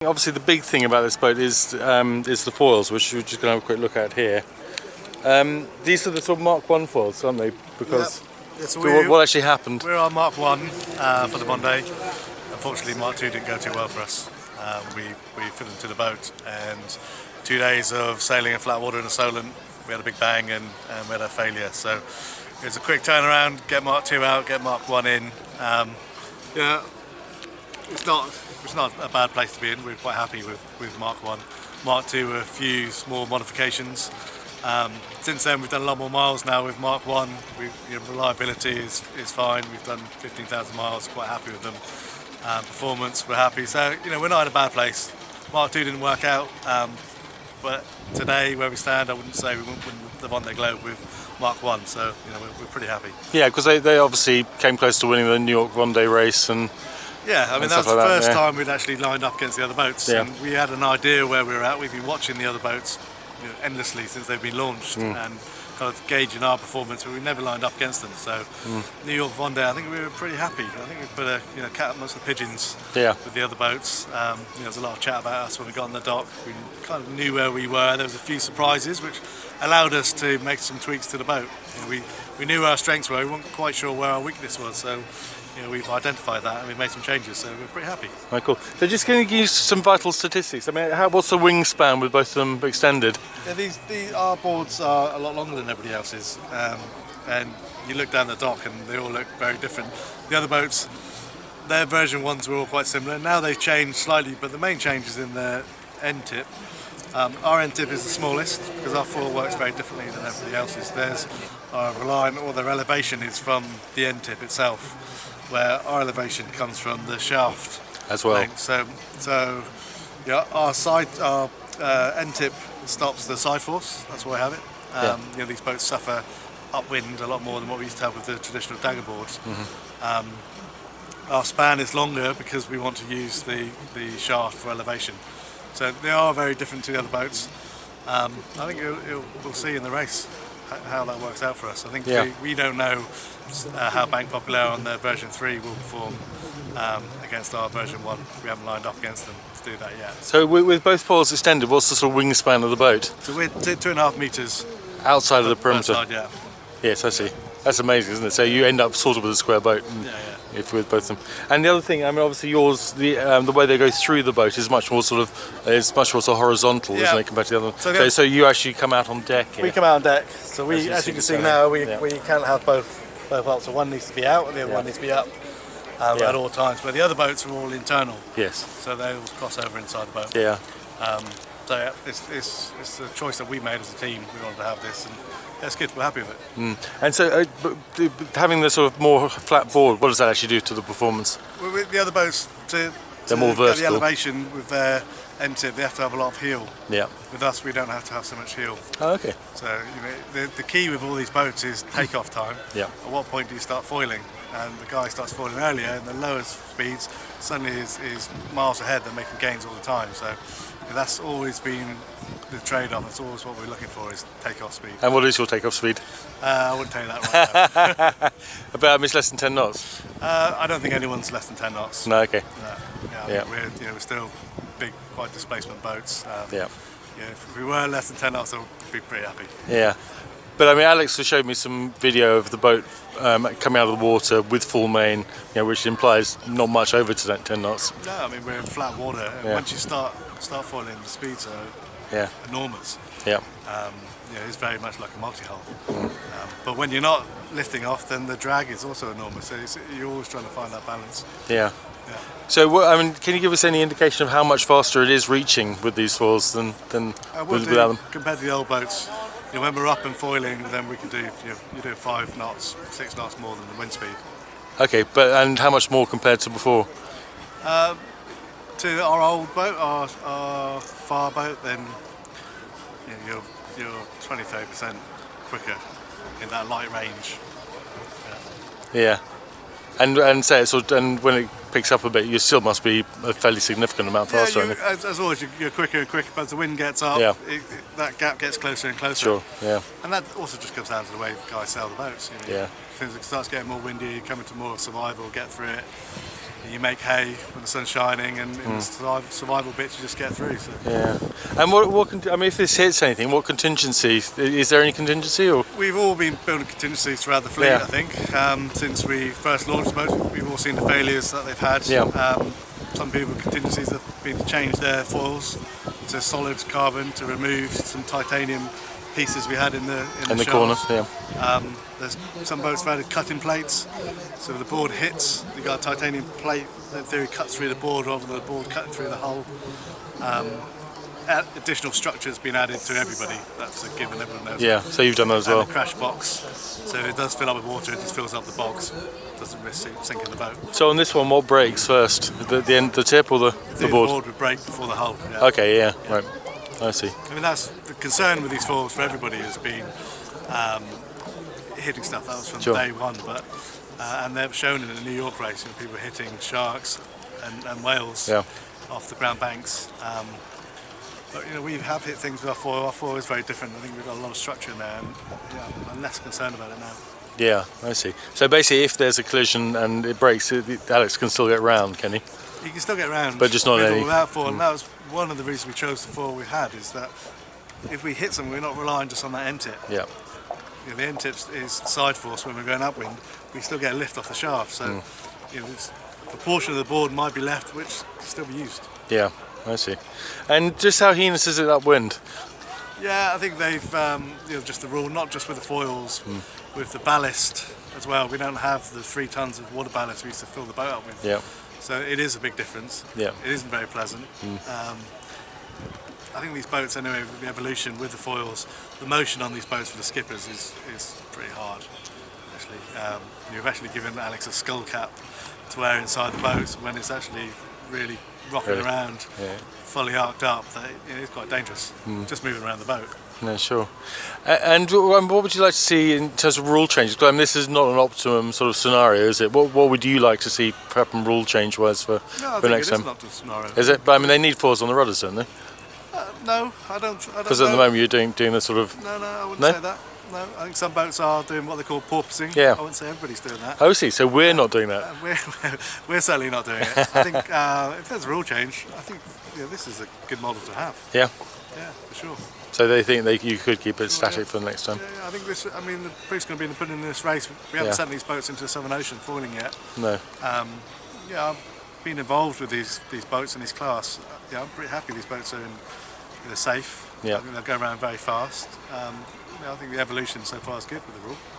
Obviously the big thing about this boat is the foils, which we're just going to have a quick look at here. These are the sort of Mark 1 foils, aren't they? Because what actually happened? We're on Mark 1 for the Bondi. Unfortunately Mark 2 didn't go too well for us. We fitted into the boat, and 2 days of sailing in flat water in the Solent, we had a big bang and we had a failure. So it was a quick turnaround, get Mark 2 out, get Mark 1 in. Yeah, it's not a bad place to be in. We're quite happy with Mark 1. Mark 2 a few small modifications. Since then we've done a lot more miles now with Mark 1. Reliability is fine. We've done 15,000 miles, quite happy with them. Performance, we're happy. So we're not in a bad place. Mark 2 didn't work out, but today where we stand, I wouldn't say we wouldn't win the Vendée Globe with Mark 1. So we're pretty happy. Yeah, because they obviously came close to winning the New York Vendée race, and yeah, I mean that was the first time we'd actually lined up against the other boats, and we had an idea where we were at. We've been watching the other boats endlessly since they've been launched, and kind of gauging our performance, but we never lined up against them. So New York Vendée, I think we were pretty happy. I think we put a cat amongst the pigeons with the other boats. There was a lot of chat about us when we got on the dock. We kind of knew where we were. There was a few surprises which allowed us to make some tweaks to the boat. We knew where our strengths were. We weren't quite sure where our weakness was. So we've identified that and we've made some changes, so we're pretty happy. Right, cool. So just going to give you some vital statistics. I mean, what's the wingspan with both of them extended? Yeah, our boards are a lot longer than everybody else's, and you look down the dock and they all look very different. The other boats, their version 1s were all quite similar. Now they've changed slightly, but the main change is in the end tip. Our end tip is the smallest because our foil works very differently than everybody else's. Theirs are relying, or their elevation is from the end tip itself, where our elevation comes from the shaft as well. So yeah, our end tip stops the side force. That's why I have it. These boats suffer upwind a lot more than what we used to have with the traditional dagger boards. Our span is longer because we want to use the shaft for elevation. So they are very different to the other boats. I think we'll see in the race how that works out for us. I think we don't know how Bank Populaire on their version 3 will perform against our version 1. We haven't lined up against them to do that yet. So with both foils extended, what's the sort of wingspan of the boat? So we're 2.5 metres outside of the perimeter. Side, yeah. Yes, I see. That's amazing, isn't it? So you end up sort of with a square boat. If with both of them. And the other thing, I mean, obviously yours, the way they go through the boat is much more sort of horizontal, isn't it, compared to the other one? So you actually come out on deck here. We come out on deck. So we, as you can see now, we can't have both up. So one needs to be out and the other one needs to be up at all times. But the other boats are all internal. Yes. So they all cross over inside the boat. Yeah. So yeah, it's a choice that we made as a team. We wanted to have this, and it's good. We're happy with it. And so, having the sort of more flat board, what does that actually do to the performance? With the other boats, they're more vertical. Get the elevation with their end tip, they have to have a lot of heel. Yeah. With us, we don't have to have so much heel. Oh, okay. So the key with all these boats is takeoff time. Yeah. At what point do you start foiling? And the guy starts foiling earlier, and the lowest speeds suddenly is miles ahead. They're making gains all the time. So that's always been the trade-off. That's always what we're looking for, is takeoff speed. And what is your takeoff speed? I wouldn't tell you that right now. About it's less than 10 knots? I don't think anyone's less than 10 knots. No, okay. No. We're still big, quite displacement boats. If we were less than 10 knots, I'd be pretty happy. Yeah. But I mean, Alex has showed me some video of the boat coming out of the water with full main, which implies not much over to 10 knots. No, I mean, we're in flat water, and once you start foiling, the speeds are enormous. Yeah. It's very much like a multi-hull. But when you're not lifting off, then the drag is also enormous. So you're always trying to find that balance. Yeah. So, I mean, can you give us any indication of how much faster it is reaching with these foils than without them? Compared to the old boats, when we're up and foiling, then we can do you do 5 knots, 6 knots more than the wind speed. Okay, and how much more compared to before? To our old boat, our far boat, then you're 20-30% quicker in that light range. Yeah. And say and when it picks up a bit, you still must be a fairly significant amount faster. As always, you're quicker and quicker. But as the wind gets up, that gap gets closer and closer. Sure. Yeah. And that also just comes down to the way guys sail the boats. As soon as it starts getting more windy, you come into more survival, get through it. You make hay when the sun's shining, and in the survival bits you just get through. So. Yeah. And I mean, if this hits anything, what contingency? Is there any contingency, or? We've all been building contingencies throughout the fleet, I think. Since we first launched the boat, we've all seen the failures that they've had. Some people contingencies have been to change their foils to solid carbon to remove some titanium pieces we had in the corner. There's some boats have added cutting plates, so if the board hits, you've got a titanium plate that in theory cuts through the board rather than the board cutting through the hull. Additional structures been added to everybody. That's a given, everyone knows. Yeah, so you've done that as well. And a crash box, so if it does fill up with water, it just fills up the box. Doesn't risk sinking the boat. So on this one, what breaks first? The tip or the board? The board would break before the hull. Yeah. Okay, yeah, right. I see. I mean, that's the concern with these foils for everybody has been hitting stuff. That was from day one, but and they've shown in the New York race, people hitting sharks and whales off the ground banks. But we have hit things with our foil. Our foil is very different. I think we've got a lot of structure in there, and I'm less concerned about it now. Yeah, I see. So basically, if there's a collision and it breaks, Alex can still get round, can he? He can still get round, but just not any. Without foil, and that was one of the reasons we chose the foil we had. Is that if we hit something, we're not relying just on that end tip. Yeah. The end tip is side force when we're going upwind. We still get a lift off the shaft, so this proportion of the board might be left, which can still be used. Yeah. I see. And just how heinous is it upwind? Yeah, I think they've just the rule, not just with the foils, with the ballast as well. We don't have the 3 tons of water ballast we used to fill the boat up with. Yeah. So it is a big difference. Yeah. It isn't very pleasant. I think these boats, anyway, with the evolution with the foils, the motion on these boats for the skippers is pretty hard. Actually, you've actually given Alex a skull cap to wear inside the boat when it's actually really rocking around, fully arced up. It's quite dangerous, just moving around the boat. No, sure. And what would you like to see in terms of rule changes? I mean, this is not an optimum sort of scenario, is it? What would you like to see happen rule change-wise for next time? I think it is an optimum scenario. Is it? But I mean, they need foils on the rudders, don't they? No, I don't. Because at the moment you're doing the sort of... No, I wouldn't say that. No, I think some boats are doing what they call porpoising. Yeah. I wouldn't say everybody's doing that. Oh, see, so we're not doing that. We're certainly not doing it. I think if there's a rule change, I think this is a good model to have. Yeah. Yeah, for sure. So they think you could keep it static for the next time. Yeah, I think this. I mean, the proof's going to be in the pudding in this race. We haven't sent these boats into the Southern Ocean foiling yet. No. I've been involved with these boats in this class. I'm pretty happy these boats they're safe. Yeah. I think they'll go around very fast. I think the evolution so far is good with the rule.